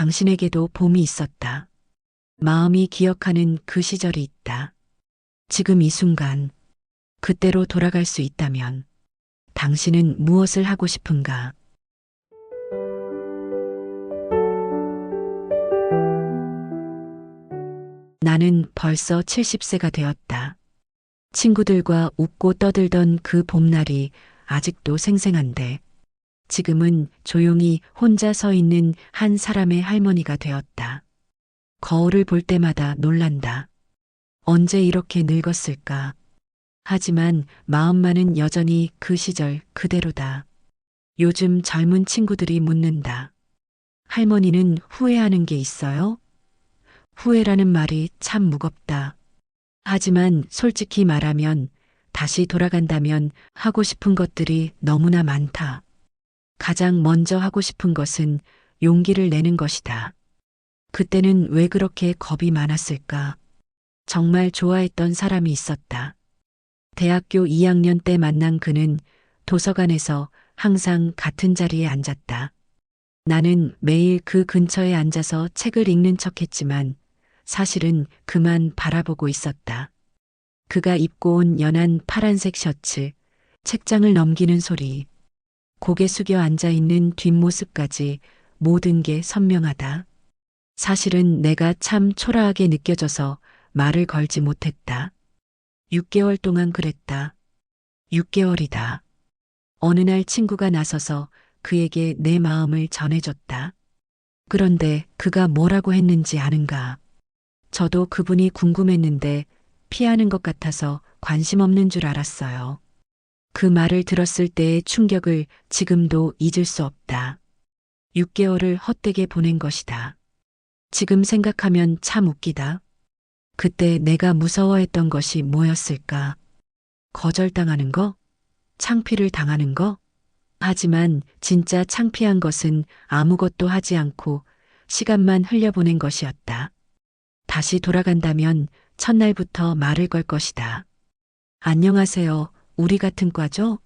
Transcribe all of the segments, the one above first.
당신에게도 봄이 있었다. 마음이 기억하는 그 시절이 있다. 지금 이 순간, 그때로 돌아갈 수 있다면 당신은 무엇을 하고 싶은가? 나는 벌써 70세가 되었다. 친구들과 웃고 떠들던 그 봄날이 아직도 생생한데 지금은 조용히 혼자 서 있는 한 사람의 할머니가 되었다. 거울을 볼 때마다 놀란다. 언제 이렇게 늙었을까? 하지만 마음만은 여전히 그 시절 그대로다. 요즘 젊은 친구들이 묻는다. 할머니는 후회하는 게 있어요? 후회라는 말이 참 무겁다. 하지만 솔직히 말하면 다시 돌아간다면 하고 싶은 것들이 너무나 많다. 가장 먼저 하고 싶은 것은 용기를 내는 것이다. 그때는 왜 그렇게 겁이 많았을까? 정말 좋아했던 사람이 있었다. 대학교 2학년 때 만난 그는 도서관에서 항상 같은 자리에 앉았다. 나는 매일 그 근처에 앉아서 책을 읽는 척했지만 사실은 그만 바라보고 있었다. 그가 입고 온 연한 파란색 셔츠, 책장을 넘기는 소리, 고개 숙여 앉아 있는 뒷모습까지 모든 게 선명하다. 사실은 내가 참 초라하게 느껴져서 말을 걸지 못했다. 6개월 동안 그랬다. 6개월이다. 어느 날 친구가 나서서 그에게 내 마음을 전해줬다. 그런데 그가 뭐라고 했는지 아는가? 저도 그분이 궁금했는데 피하는 것 같아서 관심 없는 줄 알았어요. 그 말을 들었을 때의 충격을 지금도 잊을 수 없다. 6개월을 헛되게 보낸 것이다. 지금 생각하면 참 웃기다. 그때 내가 무서워했던 것이 뭐였을까? 거절당하는 거? 창피를 당하는 거? 하지만 진짜 창피한 것은 아무것도 하지 않고 시간만 흘려보낸 것이었다. 다시 돌아간다면 첫날부터 말을 걸 것이다. 안녕하세요. 우리 같은 과죠?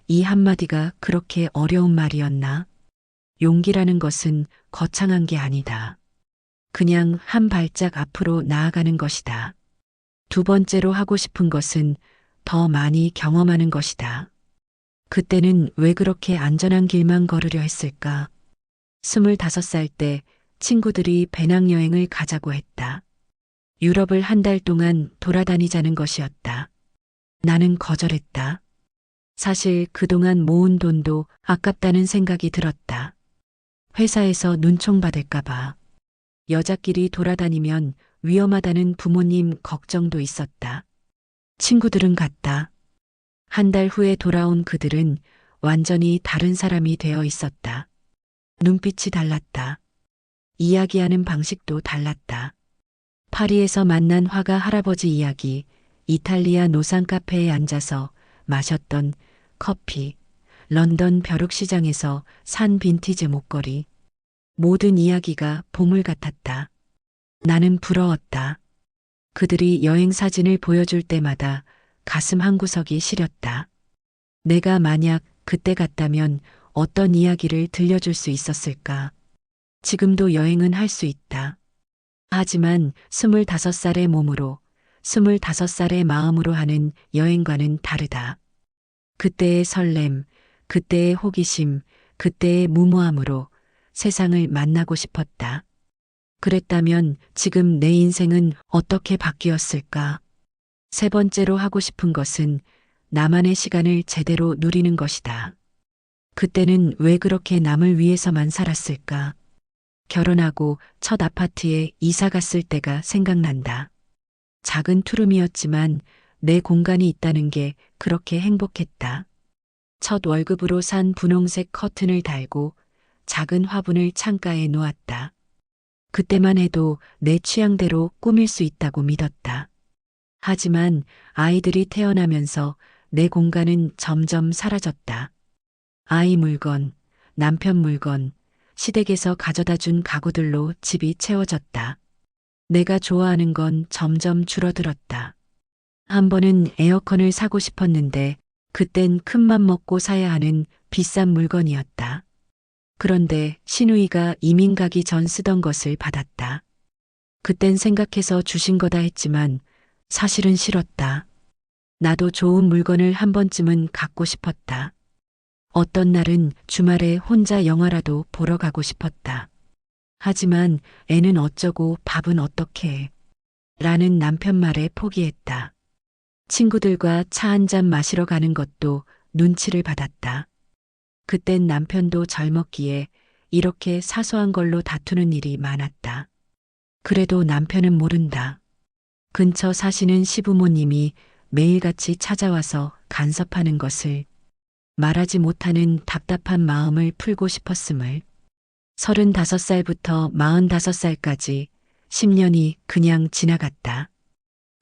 이 한마디가 그렇게 어려운 말이었나? 용기라는 것은 거창한 게 아니다. 그냥 한 발짝 앞으로 나아가는 것이다. 두 번째로 하고 싶은 것은 더 많이 경험하는 것이다. 그때는 왜 그렇게 안전한 길만 걸으려 했을까? 25살 때 친구들이 배낭여행을 가자고 했다. 유럽을 한 달 동안 돌아다니자는 것이었다. 나는 거절했다. 사실 그동안 모은 돈도 아깝다는 생각이 들었다. 회사에서 눈총 받을까봐. 여자끼리 돌아다니면 위험하다는 부모님 걱정도 있었다. 친구들은 갔다. 한 달 후에 돌아온 그들은 완전히 다른 사람이 되어 있었다. 눈빛이 달랐다. 이야기하는 방식도 달랐다. 파리에서 만난 화가 할아버지 이야기, 이탈리아 노상 카페에 앉아서 마셨던 커피, 런던 벼룩시장에서 산 빈티지 목걸이. 모든 이야기가 보물 같았다. 나는 부러웠다. 그들이 여행 사진을 보여줄 때마다 가슴 한구석이 시렸다. 내가 만약 그때 갔다면 어떤 이야기를 들려줄 수 있었을까? 지금도 여행은 할 수 있다. 하지만 25살의 몸으로, 25살의 마음으로 하는 여행과는 다르다. 그때의 설렘, 그때의 호기심, 그때의 무모함으로 세상을 만나고 싶었다. 그랬다면 지금 내 인생은 어떻게 바뀌었을까? 세 번째로 하고 싶은 것은 나만의 시간을 제대로 누리는 것이다. 그때는 왜 그렇게 남을 위해서만 살았을까? 결혼하고 첫 아파트에 이사 갔을 때가 생각난다. 작은 투룸이었지만 내 공간이 있다는 게 그렇게 행복했다. 첫 월급으로 산 분홍색 커튼을 달고 작은 화분을 창가에 놓았다. 그때만 해도 내 취향대로 꾸밀 수 있다고 믿었다. 하지만 아이들이 태어나면서 내 공간은 점점 사라졌다. 아이 물건, 남편 물건, 시댁에서 가져다 준 가구들로 집이 채워졌다. 내가 좋아하는 건 점점 줄어들었다. 한 번은 에어컨을 사고 싶었는데 그땐 큰맘 먹고 사야 하는 비싼 물건이었다. 그런데 신우이가 이민 가기 전 쓰던 것을 받았다. 그땐 생각해서 주신 거다 했지만 사실은 싫었다. 나도 좋은 물건을 한 번쯤은 갖고 싶었다. 어떤 날은 주말에 혼자 영화라도 보러 가고 싶었다. 하지만 애는 어쩌고 밥은 어떻게 해? 라는 남편 말에 포기했다. 친구들과 차 한 잔 마시러 가는 것도 눈치를 받았다. 그땐 남편도 젊었기에 이렇게 사소한 걸로 다투는 일이 많았다. 그래도 남편은 모른다. 근처 사시는 시부모님이 매일같이 찾아와서 간섭하는 것을, 말하지 못하는 답답한 마음을 풀고 싶었음을. 35살부터 45살까지 10년이 그냥 지나갔다.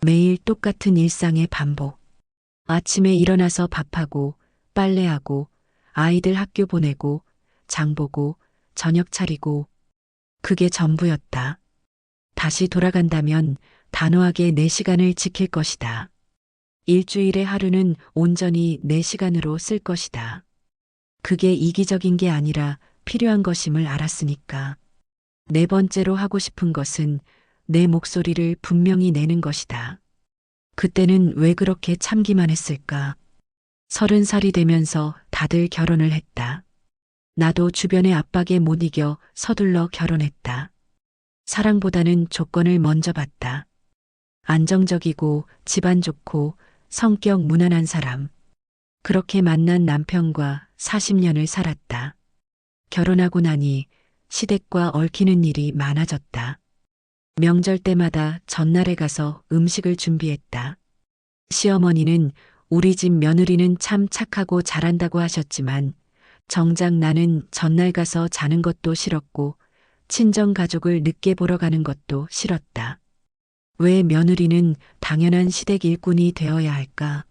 매일 똑같은 일상의 반복. 아침에 일어나서 밥하고, 빨래하고, 아이들 학교 보내고, 장 보고, 저녁 차리고. 그게 전부였다. 다시 돌아간다면 단호하게 내 시간을 지킬 것이다. 일주일의 하루는 온전히 내 시간으로 쓸 것이다. 그게 이기적인 게 아니라 필요한 것임을 알았으니까. 네 번째로 하고 싶은 것은 내 목소리를 분명히 내는 것이다. 그때는 왜 그렇게 참기만 했을까? 30살이 되면서 다들 결혼을 했다. 나도 주변의 압박에 못 이겨 서둘러 결혼했다. 사랑보다는 조건을 먼저 봤다. 안정적이고 집안 좋고 성격 무난한 사람. 그렇게 만난 남편과 40년을 살았다. 결혼하고 나니 시댁과 얽히는 일이 많아졌다. 명절 때마다 전날에 가서 음식을 준비했다. 시어머니는 우리 집 며느리는 참 착하고 잘한다고 하셨지만 정작 나는 전날 가서 자는 것도 싫었고 친정 가족을 늦게 보러 가는 것도 싫었다. 왜 며느리는 당연한 시댁 일꾼이 되어야 할까?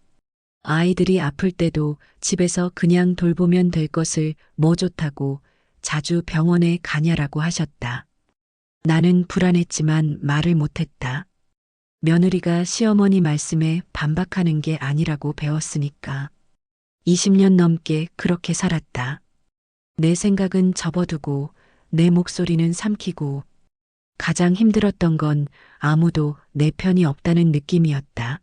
아이들이 아플 때도 집에서 그냥 돌보면 될 것을 뭐 좋다고 자주 병원에 가냐라고 하셨다. 나는 불안했지만 말을 못했다. 며느리가 시어머니 말씀에 반박하는 게 아니라고 배웠으니까. 20년 넘게 그렇게 살았다. 내 생각은 접어두고 내 목소리는 삼키고 가장 힘들었던 건 아무도 내 편이 없다는 느낌이었다.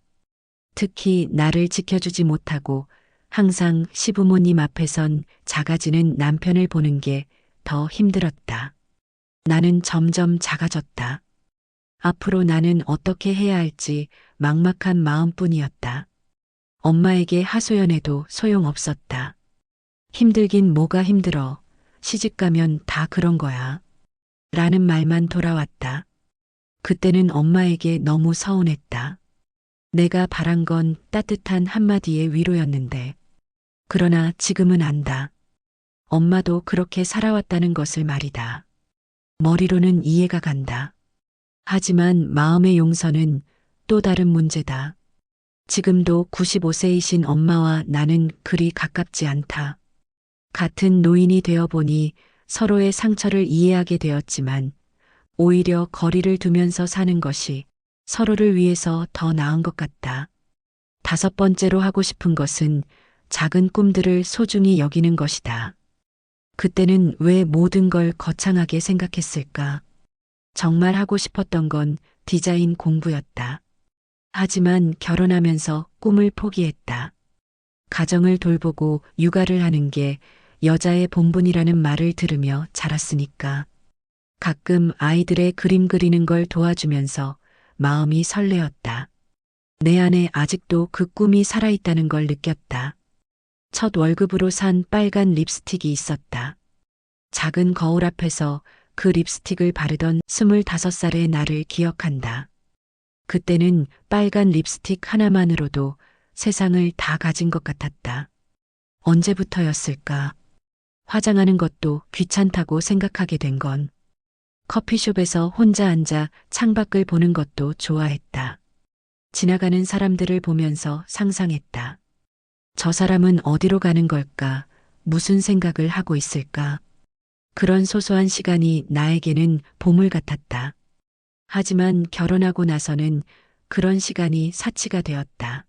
특히 나를 지켜주지 못하고 항상 시부모님 앞에선 작아지는 남편을 보는 게 더 힘들었다. 나는 점점 작아졌다. 앞으로 나는 어떻게 해야 할지 막막한 마음뿐이었다. 엄마에게 하소연해도 소용없었다. 힘들긴 뭐가 힘들어. 시집가면 다 그런 거야. 라는 말만 돌아왔다. 그때는 엄마에게 너무 서운했다. 내가 바란 건 따뜻한 한마디의 위로였는데. 그러나 지금은 안다. 엄마도 그렇게 살아왔다는 것을 말이다. 머리로는 이해가 간다. 하지만 마음의 용서는 또 다른 문제다. 지금도 95세이신 엄마와 나는 그리 가깝지 않다. 같은 노인이 되어 보니 서로의 상처를 이해하게 되었지만 오히려 거리를 두면서 사는 것이 서로를 위해서 더 나은 것 같다. 5번째로 하고 싶은 것은 작은 꿈들을 소중히 여기는 것이다. 그때는 왜 모든 걸 거창하게 생각했을까? 정말 하고 싶었던 건 디자인 공부였다. 하지만 결혼하면서 꿈을 포기했다. 가정을 돌보고 육아를 하는 게 여자의 본분이라는 말을 들으며 자랐으니까. 가끔 아이들의 그림 그리는 걸 도와주면서 마음이 설레었다. 내 안에 아직도 그 꿈이 살아있다는 걸 느꼈다. 첫 월급으로 산 빨간 립스틱이 있었다. 작은 거울 앞에서 그 립스틱을 바르던 25살의 나를 기억한다. 그때는 빨간 립스틱 하나만으로도 세상을 다 가진 것 같았다. 언제부터였을까? 화장하는 것도 귀찮다고 생각하게 된 건. 커피숍에서 혼자 앉아 창밖을 보는 것도 좋아했다. 지나가는 사람들을 보면서 상상했다. 저 사람은 어디로 가는 걸까? 무슨 생각을 하고 있을까? 그런 소소한 시간이 나에게는 보물 같았다. 하지만 결혼하고 나서는 그런 시간이 사치가 되었다.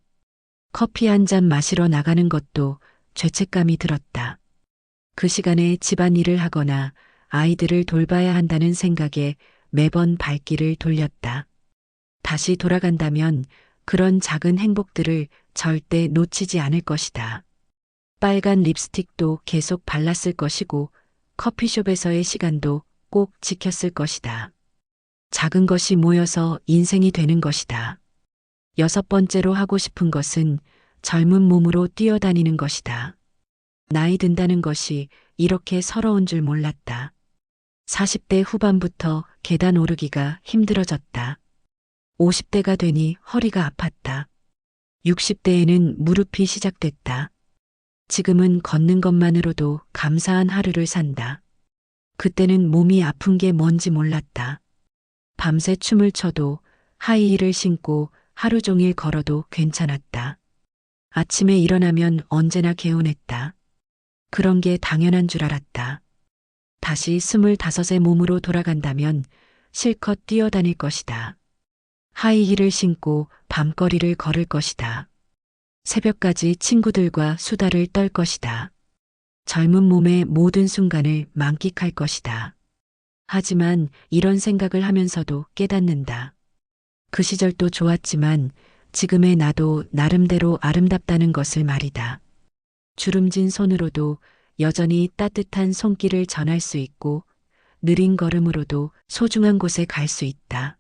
커피 한 잔 마시러 나가는 것도 죄책감이 들었다. 그 시간에 집안일을 하거나 아이들을 돌봐야 한다는 생각에 매번 발길을 돌렸다. 다시 돌아간다면 그런 작은 행복들을 절대 놓치지 않을 것이다. 빨간 립스틱도 계속 발랐을 것이고 커피숍에서의 시간도 꼭 지켰을 것이다. 작은 것이 모여서 인생이 되는 것이다. 여섯 번째로 하고 싶은 것은 젊은 몸으로 뛰어다니는 것이다. 나이 든다는 것이 이렇게 서러운 줄 몰랐다. 40대 후반부터 계단 오르기가 힘들어졌다. 50대가 되니 허리가 아팠다. 60대에는 무릎이 시작됐다. 지금은 걷는 것만으로도 감사한 하루를 산다. 그때는 몸이 아픈 게 뭔지 몰랐다. 밤새 춤을 춰도 하이힐을 신고 하루 종일 걸어도 괜찮았다. 아침에 일어나면 언제나 개운했다. 그런 게 당연한 줄 알았다. 다시 25의 몸으로 돌아간다면 실컷 뛰어다닐 것이다. 하이힐을 신고 밤거리를 걸을 것이다. 새벽까지 친구들과 수다를 떨 것이다. 젊은 몸의 모든 순간을 만끽할 것이다. 하지만 이런 생각을 하면서도 깨닫는다. 그 시절도 좋았지만 지금의 나도 나름대로 아름답다는 것을 말이다. 주름진 손으로도 여전히 따뜻한 손길을 전할 수 있고 느린 걸음으로도 소중한 곳에 갈 수 있다.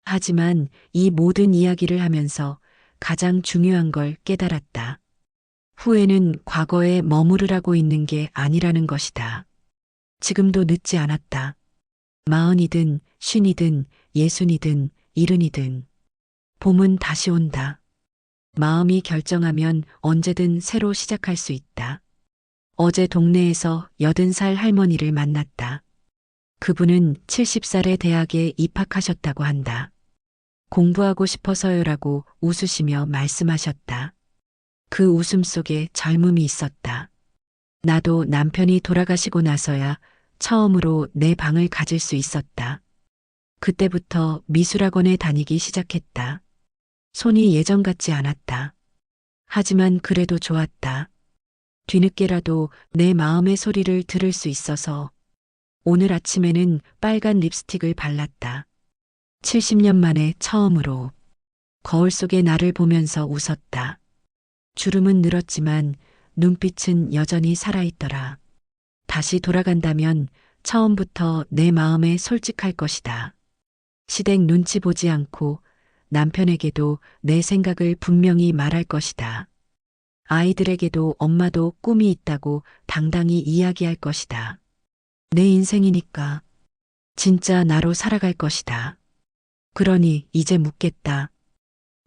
하지만 이 모든 이야기를 하면서 가장 중요한 걸 깨달았다. 후회는 과거에 머무르라고 있는 게 아니라는 것이다. 지금도 늦지 않았다. 40이든 50이든 60이든 70이든 봄은 다시 온다. 마음이 결정하면 언제든 새로 시작할 수 있다. 어제 동네에서 80살 할머니를 만났다. 그분은 70살에 대학에 입학하셨다고 한다. 공부하고 싶어서요라고 웃으시며 말씀하셨다. 그 웃음 속에 젊음이 있었다. 나도 남편이 돌아가시고 나서야 처음으로 내 방을 가질 수 있었다. 그때부터 미술학원에 다니기 시작했다. 손이 예전 같지 않았다. 하지만 그래도 좋았다. 뒤늦게라도 내 마음의 소리를 들을 수 있어서 오늘 아침에는 빨간 립스틱을 발랐다. 70년 만에 처음으로 거울 속의 나를 보면서 웃었다. 주름은 늘었지만 눈빛은 여전히 살아있더라. 다시 돌아간다면 처음부터 내 마음에 솔직할 것이다. 시댁 눈치 보지 않고 남편에게도 내 생각을 분명히 말할 것이다. 아이들에게도 엄마도 꿈이 있다고 당당히 이야기할 것이다. 내 인생이니까 진짜 나로 살아갈 것이다. 그러니 이제 묻겠다.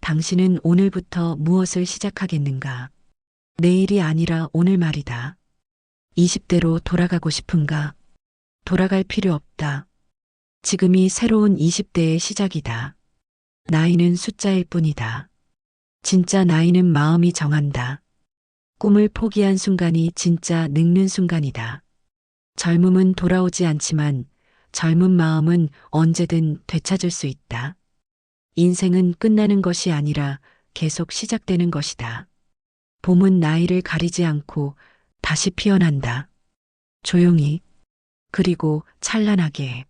당신은 오늘부터 무엇을 시작하겠는가? 내일이 아니라 오늘 말이다. 20대로 돌아가고 싶은가? 돌아갈 필요 없다. 지금이 새로운 20대의 시작이다. 나이는 숫자일 뿐이다. 진짜 나이는 마음이 정한다. 꿈을 포기한 순간이 진짜 늙는 순간이다. 젊음은 돌아오지 않지만 젊은 마음은 언제든 되찾을 수 있다. 인생은 끝나는 것이 아니라 계속 시작되는 것이다. 봄은 나이를 가리지 않고 다시 피어난다. 조용히, 그리고 찬란하게.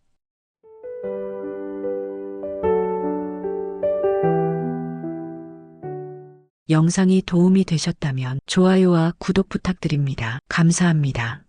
영상이 도움이 되셨다면 좋아요와 구독 부탁드립니다. 감사합니다.